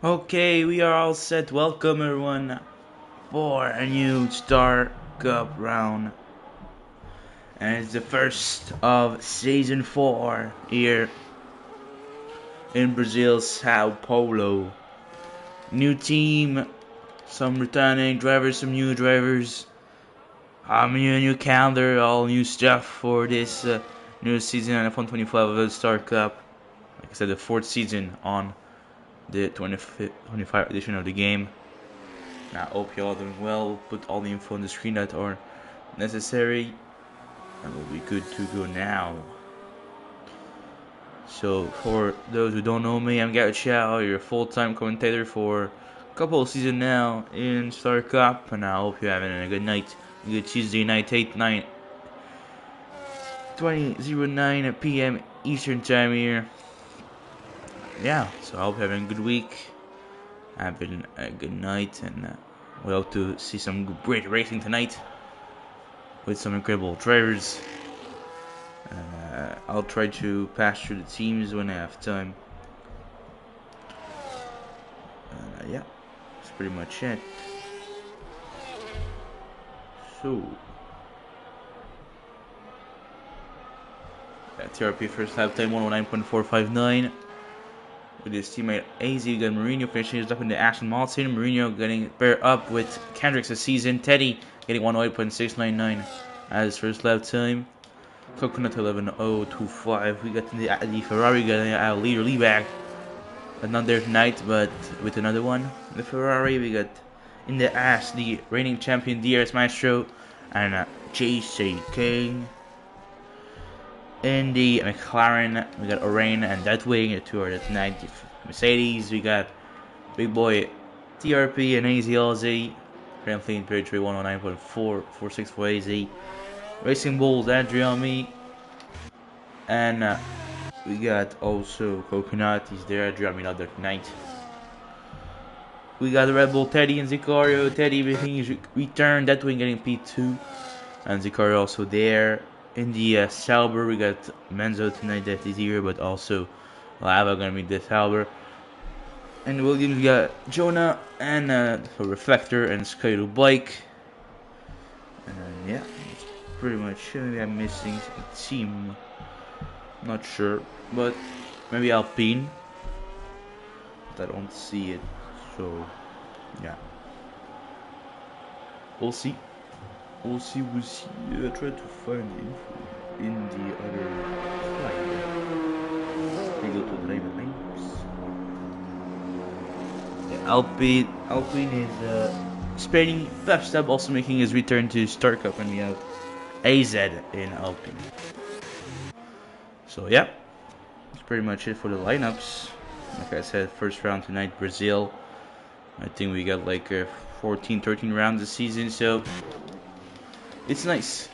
Okay, we are all set. Welcome everyone for a new Star Cup round. And it's the first of season 4 here in Brazil, Sao Paulo. New team, some returning drivers, some new drivers. New calendar, all new stuff for this new season of F125 of the Star Cup. Like I said, the 4th season on the 25th edition of the game. I hope you all doing well. We'll put all the info on the screen that are necessary, and we'll be good to go now. So, for those who don't know me, I'm Garrett Chow, your full-time commentator for a couple of seasons now in Star Cup, and I hope you're having a good night. A good Tuesday night, 20:09 p.m. Eastern Time here. Yeah, so I hope you're having a good week, having a good night, and we hope to see some great racing tonight with some incredible drivers. I'll try to pass through the teams when I have time. Yeah, that's pretty much it. So, TRP first lap time 109.459. With his teammate AZ, we got Mourinho finishing his up in the Aston Martin. Mourinho getting paired up with Kendricks this season. Teddy getting 108.699 as his first lap time. Coconut 11.025. We got the Ferrari getting our leader Lee back. But not there tonight, but with another one. The Ferrari, we got in the Ash the reigning champion DRS Maestro and JC King. In the McLaren, we got Orain and Deathwing, the two are the tonight. Mercedes, we got Big Boy TRP and AZLZ. Currently in period 109.446 for AZ. Racing Bulls, Adriami. And we got also Coconut, he's there, Adriami not there tonight. We got the Red Bull Teddy and Zicario. Teddy making his return, Deathwing getting P2. And Zicario also there. In the Sauber, we got Menzo tonight that is here, but also Lava gonna meet the Sauber. And Williams, we got Jonah and Reflector and Skylo Bike. And yeah, that's pretty much it. Maybe I'm missing a team. Not sure, but maybe Alpine. But I don't see it, so yeah. We'll see. We'll see. I tried to find the info in the other slide. We go to driver names. Yeah, Alpine is Spain. Verstappen also making his return to Star Cup, and we have AZ in Alpine. So yeah, that's pretty much it for the lineups. Like I said, first round tonight, Brazil. I think we got like 14, 13 rounds this season, so it's nice.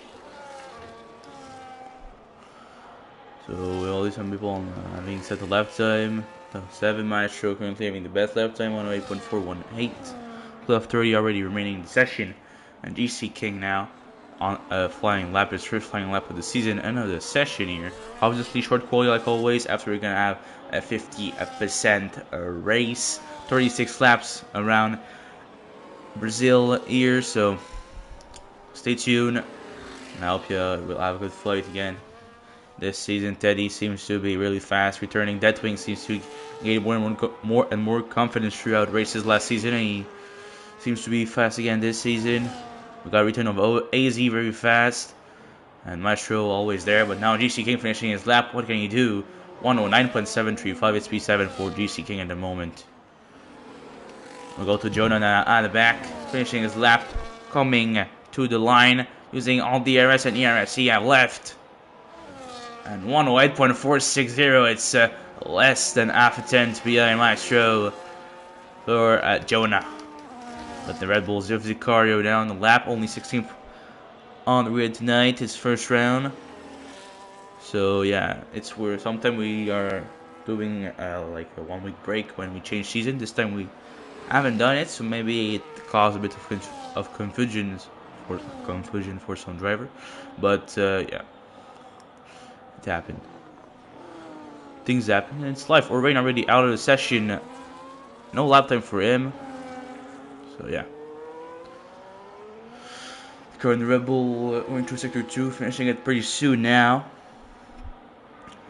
So we always have people on having set the lap time. 7 Maestro currently having the best lap time, 108.418. Club 30 already remaining in the session. And GC King now on flying lap, his first flying lap of the season and of the session here. Obviously short quality like always, after we're going to have a 50% race. 36 laps around Brazil here, so stay tuned, and I hope you will have a good flight again. This season, Teddy seems to be really fast. Returning Deathwing seems to gain more and more confidence throughout races last season, and he seems to be fast again this season. We got a return of AZ very fast, and Maestro always there, but now GC King finishing his lap. What can he do? 109.735, it's P7 for GC King at the moment. We'll go to Jonah now at the back, finishing his lap, coming to the line, using all DRS and ERS he have left. And 108.460, it's less than half a tenth behind Maestro for Jonah. But the Red Bulls of Zicario down the lap, only 16th on the grid tonight, his first round. So yeah, it's where sometimes we are doing like a 1 week break when we change season. This time we haven't done it, so maybe it caused a bit of confusion for some driver. But yeah, it happened. Things happen, and it's life. Orain already out of the session. No lap time for him. So yeah. Current Red Bull going through Sector 2, finishing it pretty soon now.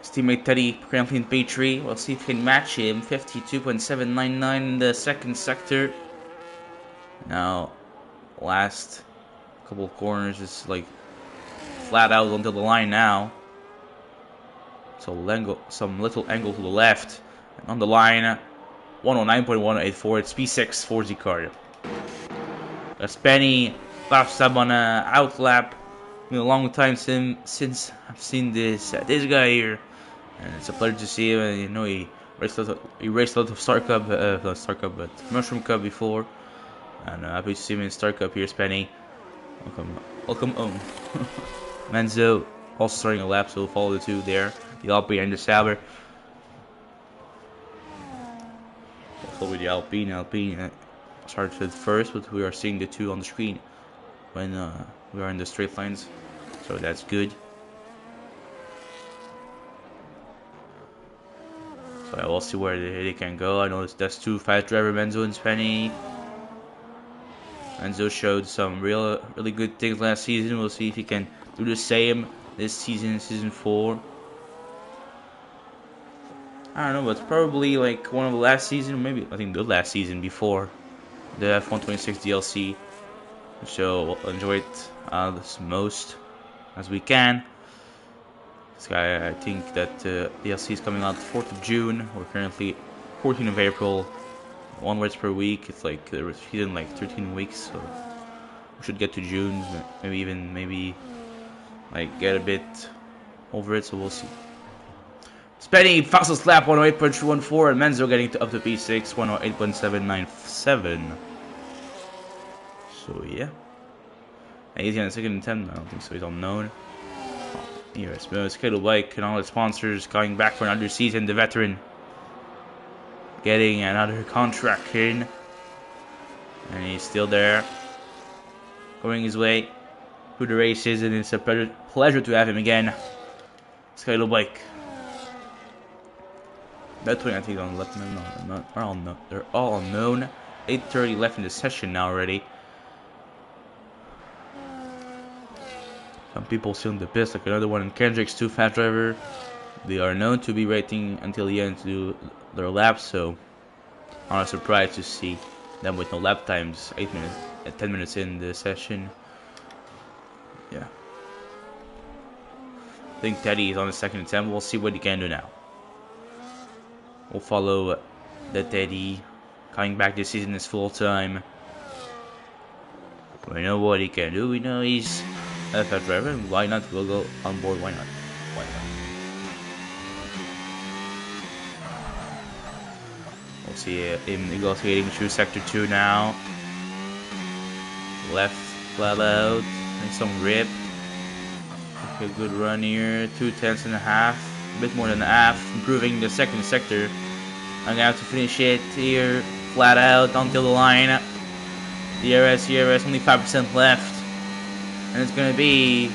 His teammate Teddy currently in P3. We'll see if he can match him. 52.799 in the second sector. Now, last couple of corners is like flat out onto the line now. So some little angle to the left. And on the line, 109.184. It's P6 for Zicardo. Spenny laps up on an outlap. Been a long time since I've seen this guy here, and it's a pleasure to see him. And, you know, he raced a lot of Star Cup, not Star Cup, but Mushroom Cup before, and happy to see him in Star Cup here, Spenny. Welcome home. Menzo also starting a lap, so we'll follow the two there. The Alpine and the Sauber. We'll follow the Alpine. Alpine started first, but we are seeing the two on the screen when we are in the straight lines, so that's good. So I will see where they can go. I know that's two fast driver, Menzo and Spenny. Menzo showed some really good things last season. We'll see if he can do the same this season, season 4. I don't know, but it's probably like one of the last season, maybe I think the last season before the F126 DLC. So we'll enjoy it as most as we can. This guy, I think that DLC is coming out 4th of June. We're currently 14th of April. 1 race per week. It's like the season like 13 weeks, so we should get to June. Maybe like get a bit over it. So we'll see. Spenny fastest lap 108.314, and Menzo getting up to P6 108.797. So yeah. And he's on second attempt. I don't think so. He's unknown. Here, Skittle Bike and all its sponsors going back for another season. The veteran getting another contract in, and he's still there, going his way through the races, and it's a pleasure to have him again. Skittle Bike. Veteran, I think, on left. No, they're all unknown. 8:30 left in the session now already. Some people still in the pits, like another one in Kendrick's 2 fast driver. They are known to be waiting until the end to do their laps, so I'm not surprised to see them with no lap times. 10 minutes in the session. Yeah. I think Teddy is on the second attempt. We'll see what he can do now. We'll follow the Teddy coming back this season is full time. We know what he can do. We know he's a fast driver. Why not? We'll go on board. Why not? Why not? We'll see him negotiating through sector 2 now. Left flat out. And some rip. Okay, good run here. 2/10 1/2. A bit more than half. Improving the second sector. I'm gonna have to finish it here. Flat out until the line. DRS, only 5% left. And it's gonna be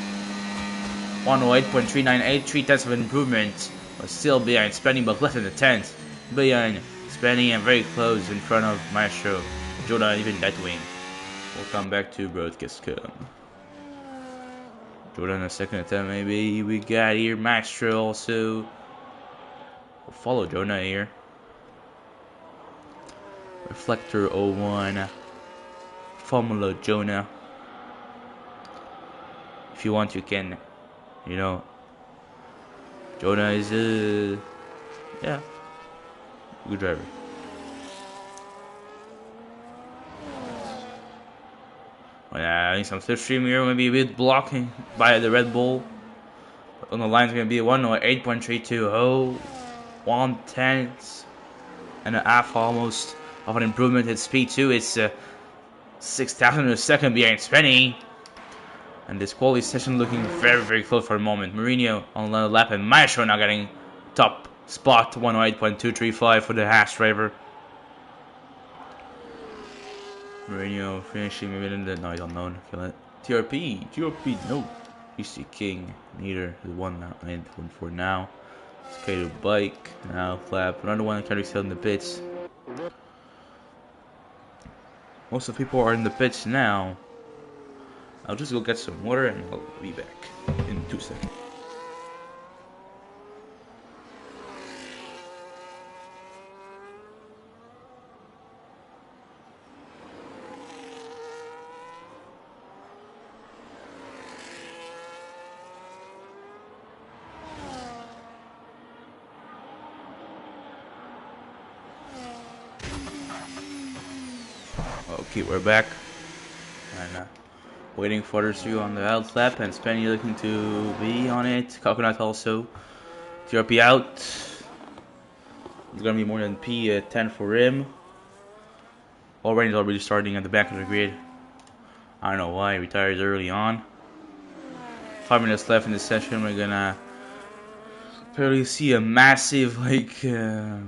108.398, 3/10 of an improvement. But still behind Spenny, but less than a tenth. Behind Spenny and very close in front of Maestro, Jordan, even Deathwing. We'll come back to broadcast code. Jordan a second attempt maybe. We got here Maestro also. We'll follow Jonah here. Reflector 01. Formula Jonah. If you want, you can, you know. Jonah is a good driver. I think some slipstream here, maybe a bit blocking by the Red Bull. But on the line, it's gonna be 108.320, 1/10.5 almost of an improvement. It's P2. It's 6,000 a second behind Spenny. And this quality session looking very, very close for the moment. Mourinho on the lap, and Maestro now getting top spot, 108.235 for the Haas driver. Mourinho finishing maybe in the, no, he's unknown. TRP, no. PC King, neither. The one for now. Skate Bike, now flap. Another one, Kendrick still in the pits. Most of the people are in the pits now. I'll just go get some water and I'll be back in 2 seconds. Okay, we're back. And waiting for others to on the out lap, and Spenny looking to be on it. Coconut also. TRP out. It's gonna be more than P10 for him. Already starting at the back of the grid. I don't know why he retires early on. 5 minutes left in the session. We're gonna clearly see a massive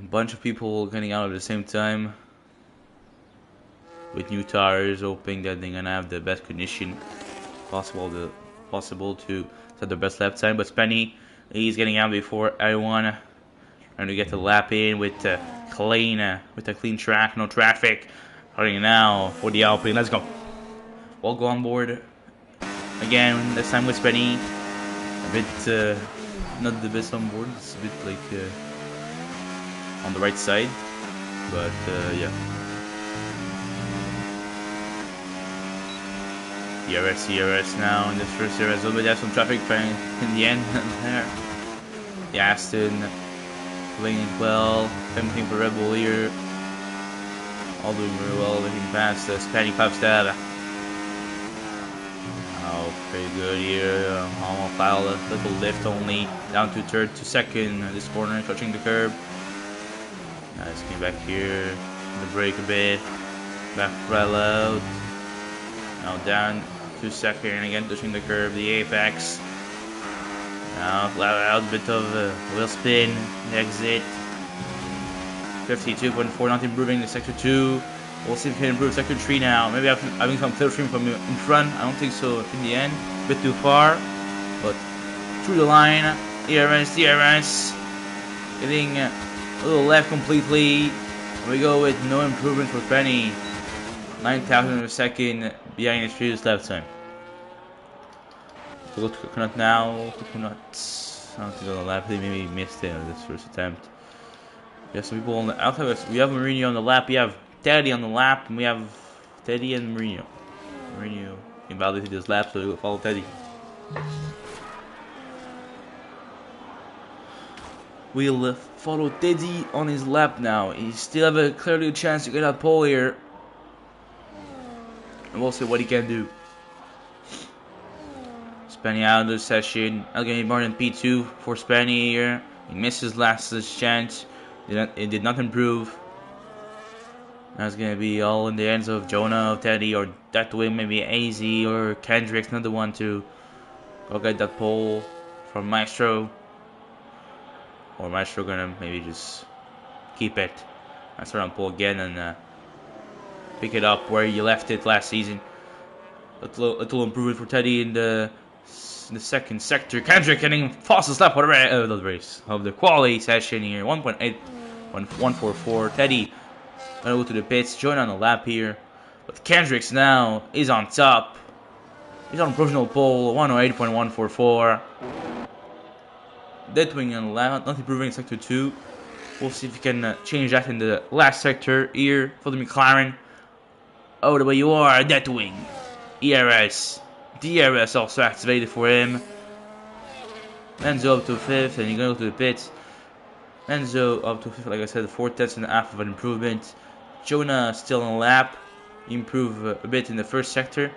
bunch of people getting out at the same time. With new tires, hoping that they're gonna have the best condition possible to set their best lap time. But Spenny, he's getting out before everyone, trying to get the lap in with a clean track, no traffic. Starting now for the Alpine. Let's go. We'll go on board again. This time with Spenny. A bit not the best on board. It's a bit on the right side, but yeah. ERS now in this first ERS. A little bit have some traffic in the end there. The Aston playing it well. 17 for Red Bull here. All doing very well. Looking past Spenny Pubstab. Oh, pretty good here. Almost file a little lift only. Down to third to second. This corner touching the curb. Nice, getting back here. The brake a bit. Back right out. Now down to second, and again touching the curb, the apex. Now out, a bit of wheel spin, exit. 52.4, not improving the sector 2. We'll see if we can improve sector 3 now. Maybe having some clear stream from in front. I don't think so in the end. A bit too far, but through the line. DRS. Getting a little left completely. We go with no improvement for Penny. 9,000 a second behind his previous lap time. We'll go to Coconut now. Coconut, I don't think on the lap. They maybe missed it on this first attempt. We have some people on the outside. We have Mourinho on the lap. We have Teddy on the lap, and we have Teddy and Mourinho. Mourinho invalidated his lap, so we'll follow Teddy. We'll follow Teddy on his lap now. He still have a clearly a chance to get that pole here. And we'll see what he can do. Spenny out of the session. I'll give more than P2 for Spenny here. He missed his last chance. It did not improve. Now it's going to be all in the hands of Jonah, of Teddy, or that way maybe AZ or Kendrick's another one to go get that pole from Maestro. Or Maestro gonna maybe just keep it. Maestro on pole again and pick it up where you left it last season. Little improvement for Teddy in the second sector. Kendrick getting fastest lap of the race of the quality session here. 1.8144. Teddy gonna go to the pits. Join on the lap here. But Kendricks now is on top. He's on provisional pole. 108.144. Deadwing on the lap, not improving in sector 2. We'll see if we can change that in the last sector here for the McLaren. Oh, the way you are, Deadwing. ERS. DRS also activated for him. Enzo up to 5th, and you're going to go to the pits. Enzo up to 5th, like I said, 4/10.5 of an improvement. Jonah still on the lap. Improve a bit in the first sector.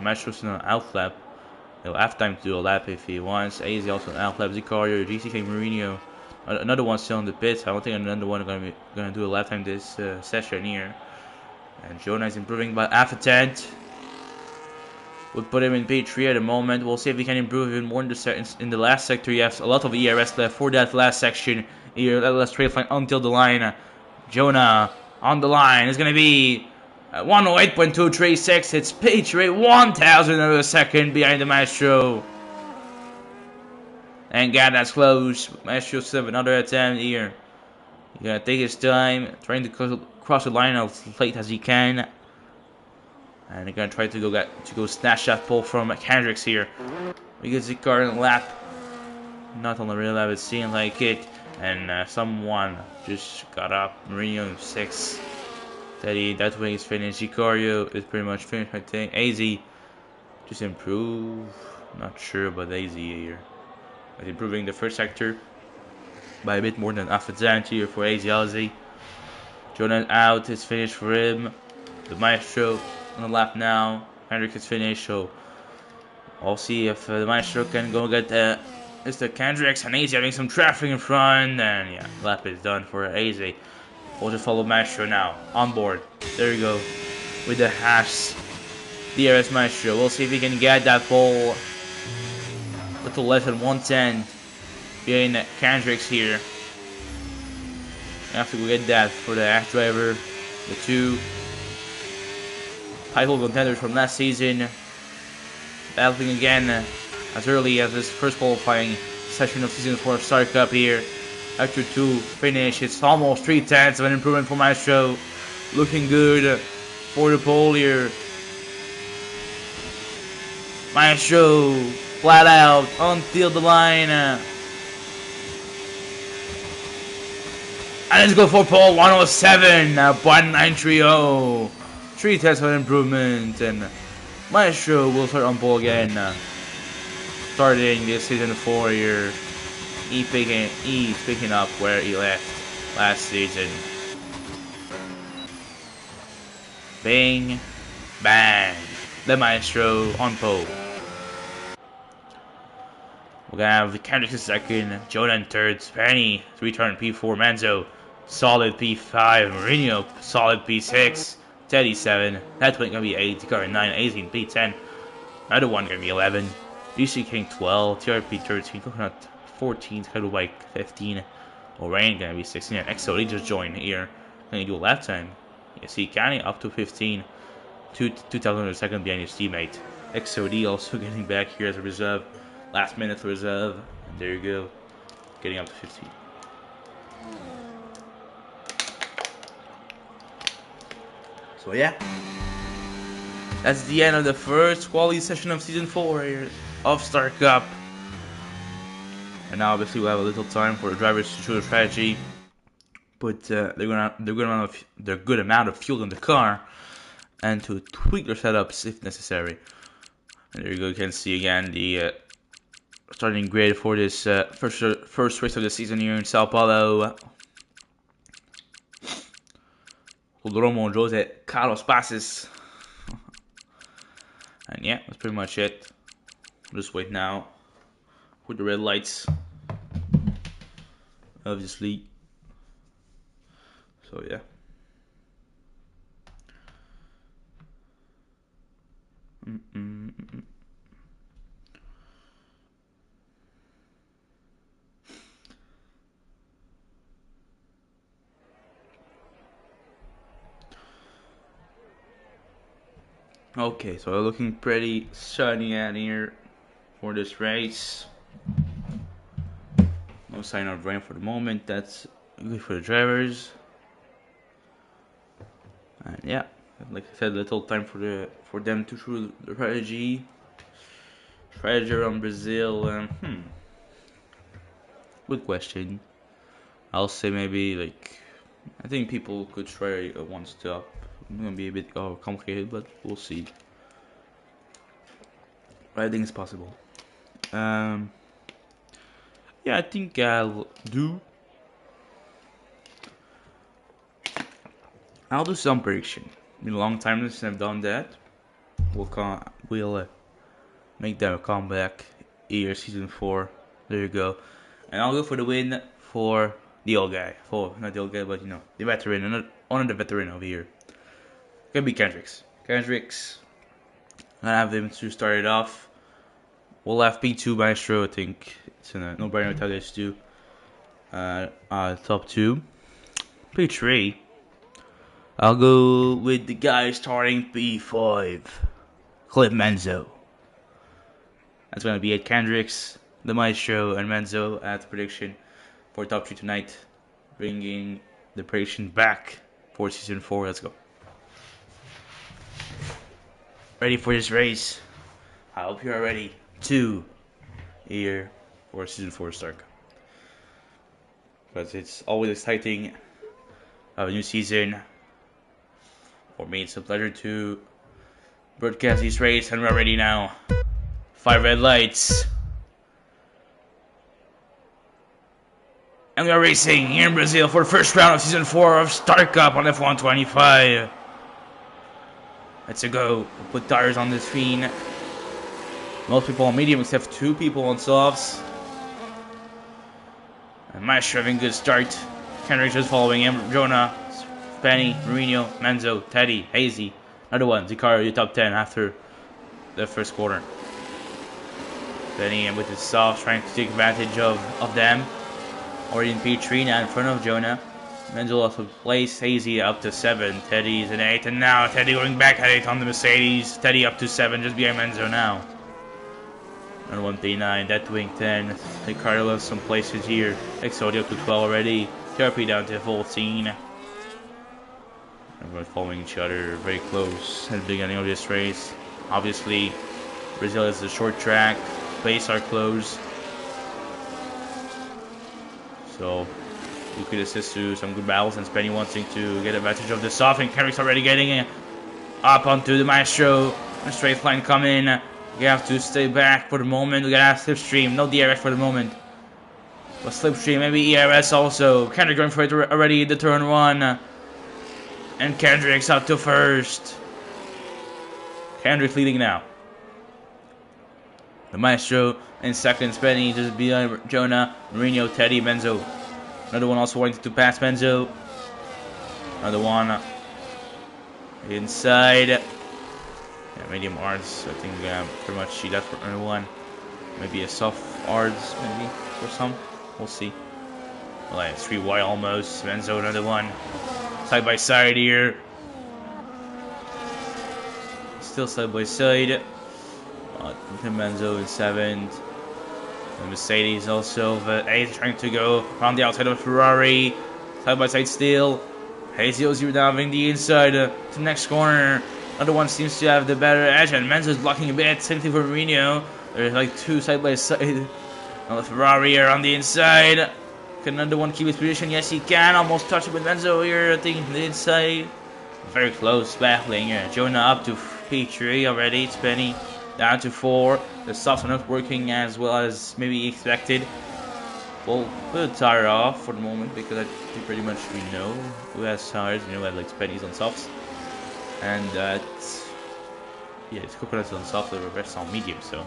Maestro's on an out lap. He'll have time to do a lap if he wants. AZ also an out lap. Zicario, GCK Mourinho. Another one still in the pits. I don't think another one gonna do a lap time this session here. And Jonah is improving by half a tenth. We'll put him in P3 at the moment. We'll see if we can improve even more in the last sector. You have a lot of ERS left for that last section. Here, let's straight line until the line. Jonah on the line. It's gonna be 108.236. It's P3, 1,000 of a second behind the Maestro. And God, that's close. Maestro still have another attempt here. He's gonna take his time, trying to cross the line as late as he can. And they're gonna try to go snatch that pole from Kendricks here. He gets the car in the lap. Not on the real lap, it seemed like it. And someone just got up. Mourinho 6. Teddy, that's when he's finished. Sicario is pretty much finished, I think. AZ just improve. Not sure about AZ here. But improving the first sector by a bit more than Afadzant here for AZ. Jordan out, it's finished for him. The Maestro on the lap now. Hendrick is finished, so I'll see if the Maestro can go get Mr. Kendricks and AZ having some traffic in front. And yeah, lap is done for AZ. We'll just follow Maestro now. On board. There we go. With the hash DRS Maestro. We'll see if he can get that pole. A little less than 110. Behind Kendricks here. I have to go get that for the Ash driver. The two title contenders from last season. Battling again as early as this first qualifying session of Season 4 Star Cup here. After 2 finish, it's almost 3/10 of an improvement for Maestro. Looking good for the pole here. Maestro flat out until the line. And let's go for pole 107, 1930. 3/10 of an improvement, and Maestro will start on pole again. Starting this Season 4 here. He's picking up where he left last season. Bing, bang. The Maestro on pole. We're gonna have Kendrick second, Jordan third, Penny, 3-turn P4, Manzo, solid P5, Mourinho, solid P6, Teddy 7, that one gonna be 8, Car 9, 18, P10, another one gonna be 11, DC King 12, TRP 13, Coconut 14, Title Bike 15, Orion gonna be 16, and XOD just joined here. Gonna do a lap time. You see Canny up to 15, 2,000 second behind his teammate. XOD also getting back here as a reserve. Last minute reserve. And there you go. Getting up to 15. So yeah. That's the end of the first quality session of Season 4 here of Star Cup. And now obviously we'll have a little time for the drivers to show their strategy. Put their good amount of fuel in the car. And to tweak their setups if necessary. And there you go, you can see again the starting grid for this first race of the season here in Sao Paulo. Rodromo Jose Carlos Passes. And yeah, that's pretty much it. Just wait now with the red lights. Obviously. So yeah. Okay, so we're looking pretty sunny out here for this race. No sign of rain for the moment. That's good for the drivers. And yeah, like I said, little time for them to show the strategy. Strategy on Brazil. Good question. I'll say maybe like I think people could try a one stop. It's gonna be a bit complicated, but we'll see. I think it's possible. Yeah, I think I'll do some prediction. Been a long time since I've done that. We'll make them a comeback here, Season 4. There you go. And I'll go for the win for the old guy. Not the old guy, but you know, the veteran. Honor the veteran over here. Gonna be Kendricks. Gonna have them to start it off. We'll have P2 Maestro. I think it's a no-brainer with how guys do. Top 2. P3. I'll go with the guy starting P5. Cliff Manzo. That's gonna be it. Kendricks, the Maestro, and Manzo at the prediction for top 3 tonight. Bringing the prediction back for season 4. Let's go. Ready for this race? I hope you are ready to here for season 4 start. Because it's always exciting of a new season. For me, it's a pleasure to broadcast this race, and we're ready now. 5 red lights. And we are racing here in Brazil for the first round of season 4 of Star Cup on F1 25. Let's go. We'll put tires on the screen. Most people on medium except 2 people on softs. And Maestro having a good start. Kendrick just following him. Jonah, Spenny, Mourinho, Menzo, Teddy, Hazy. Another one. Zicarro, the top 10 after the first quarter. Spenny with his softs trying to take advantage of them. Already in P3 now in front of Jonah. Menzel also placed. Hazy up to 7. Teddy's an 8. And now Teddy going back at 8 on the Mercedes. Teddy up to 7 just behind Menzo now. And 1 P9. That wing 10. Ricardo has some places here. Exodio up to 12 already. Therapy down to 14. Everyone following each other very close at the beginning of this race. Obviously, Brazil is a short track. Bases are closed. So you could assist to some good battles, and Spenny wanting to get advantage of the soft, and Kendrick's already getting up onto the Maestro. A straight line coming. You have to stay back for the moment. We gotta have Slipstream, no DRS for the moment. But Slipstream, maybe ERS also. Kendrick going for it already the turn 1. And Kendrick's up to first. Kendrick leading now. The Maestro in second, Spenny just behind Jonah, Mourinho, Teddy, Menzo. Another one also wanting to pass Menzo. Another one inside. Yeah, medium arts. I think we're gonna pretty much see that for another one. Maybe a soft arts, maybe for some. We'll see. Well, yeah, 3 wide almost. Menzo, another one. Side by side here. Still side by side. Menzo in 7th. The Mercedes also, but 8th trying to go around the outside of Ferrari. Side by side still. Hazy Ozzy now having the inside to the next corner. Another one seems to have the better edge, and Menzo's blocking a bit. Same thing for Mourinho. There's like 2 side by side. On the Ferrari here on the inside. Can another one keep his position? Yes, he can. Almost touch it with Menzo here, I think, the inside. Very close battling here. Jonah up to P3 already. It's Penny down to 4. The softs are not working as well as maybe expected. We'll put the tire off for the moment because I think pretty much we know who has tires. We know that like Penny's on softs. And yeah, it's Coconuts on soft, the rest on medium. So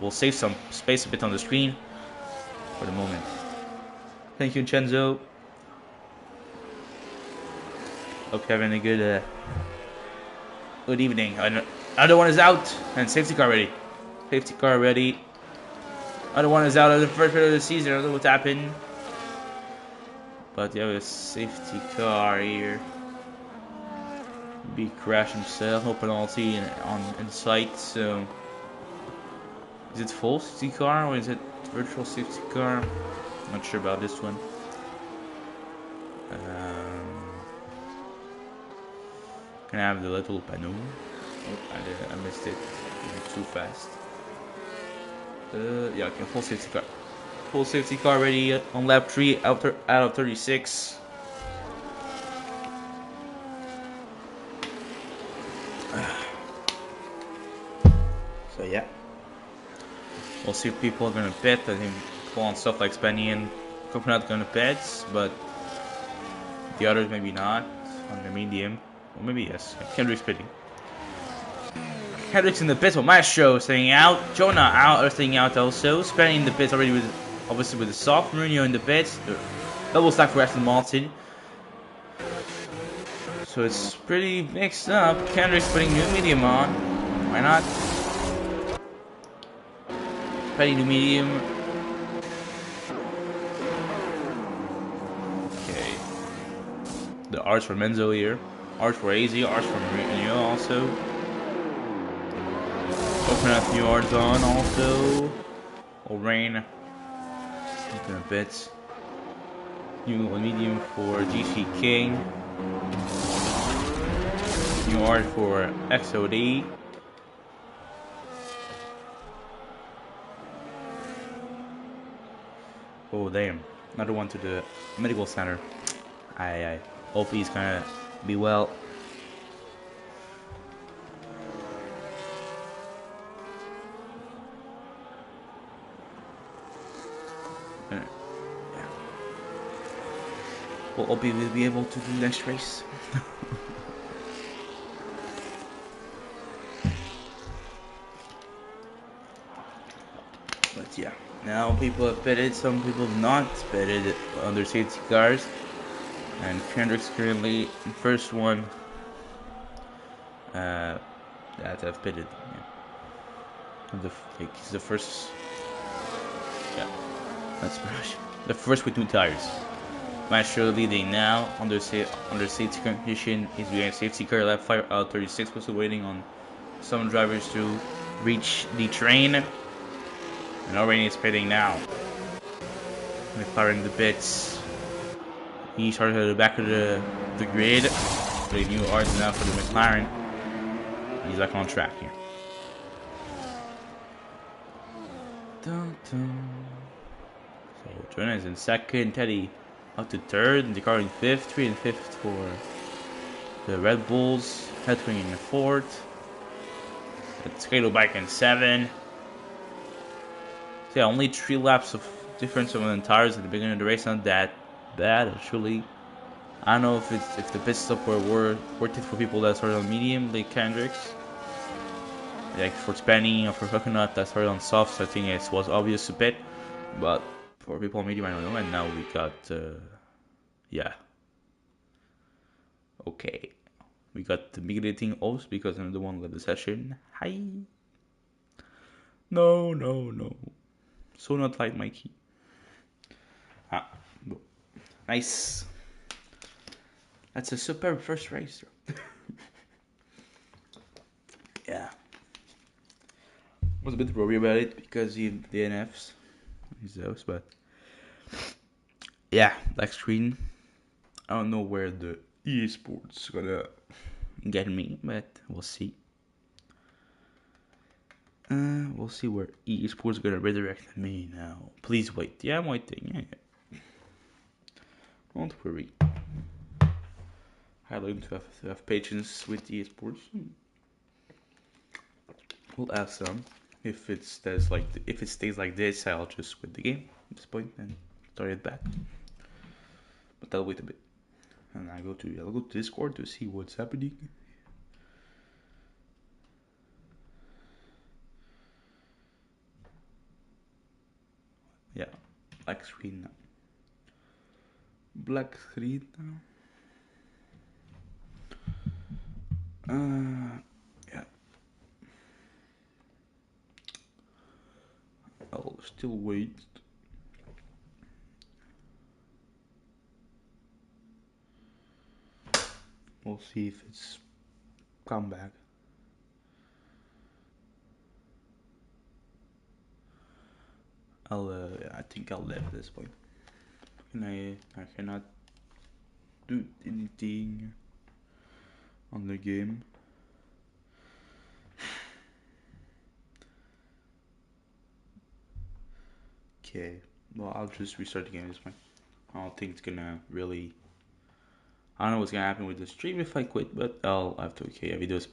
we'll save some space a bit on the screen for the moment. Thank you, Chenzo. Hope you're having a good evening. Other one is out, and safety car ready. Safety car ready. Other one is out of the first bit of the season. I don't know what happened. But yeah, a safety car here. Be crash himself. No penalty in sight. So, is it full safety car or is it virtual safety car? Not sure about this one. Can I have the little panel? Oh, I missed it. Too fast. Yeah, okay, full safety car. Full safety car ready on lap 3 out of 36. So yeah. We'll see if people are gonna pit. I think people on stuff like Spenny and Coconut gonna pit, but the others maybe not on the medium. Or maybe yes. Kendrick's pitting. Kendrick's in the pits with Maestro staying out. Jonah out, staying out also. Spenny in the pits already with obviously with the soft. Mourinho in the pits. Double stack for Aston Martin. So it's pretty mixed up. Kendrick's putting new medium on. Why not? Spenny new medium. Okay. The R's for Menzo here. R's for AZ, R's for Mourinho also. Coconut new R's on also. Will rain. Looking a bit. New medium for GC King. New art for XOD. Oh damn! Another one to the medical center. I hope he's gonna be well. Yeah. Well, hope he will be able to do next race. But yeah, now people have pitted. Some people have not pitted under safety cars. And Kendrick's currently in first one that have pitted. Yeah. He's the first. Yeah, that's Rush. The first with 2 tires. Maestro leading now under safety condition is behind safety car lap 5 out 36, was waiting on some drivers to reach the train. And already is pitting now. McLaren the pits. He started at the back of the grid. The new art now for the McLaren. He's like on track here. Dun, dun. So Jonah is in second, Teddy up to third, and the car in fifth, 3 and 5th for the Red Bulls, Hetwing in the fourth, Skato bike in 7. So yeah, only 3 laps of difference on the tires at the beginning of the race, not that bad actually. I don't know if the pit stop were worth it for people that started on medium, like Kendricks. Like for Spenny or for Coconut that started on soft, so I think it was obvious to pit. But for people on medium, I don't know. And now we got, yeah. Okay. We got the mitigating oaths because I'm the one led the session. Hi. No. So not like Mikey. Ah, nice. That's a superb first race. Yeah. Was a bit worried about it because he DNFs. He's those, but yeah, black screen. I don't know where the EA Sports gonna get me, but we'll see. We'll see where EA Sports gonna redirect me now. Please wait. Yeah, I'm waiting. Yeah. Don't worry. I learned to have patience with EA Sports. We'll ask them. If it stays like this, I'll just quit the game at this point and start it back. But I'll wait a bit, and I'll go to Discord to see what's happening. Yeah, black screen now. Black screen now. Yeah. I'll still wait. We'll see if it's come back. I think I'll leave at this point. I cannot do anything on the game. Okay, well, I'll just restart the game at this point. I don't think it's gonna really. I don't know what's gonna happen with the stream if I quit, but I'll have to. Okay, a video is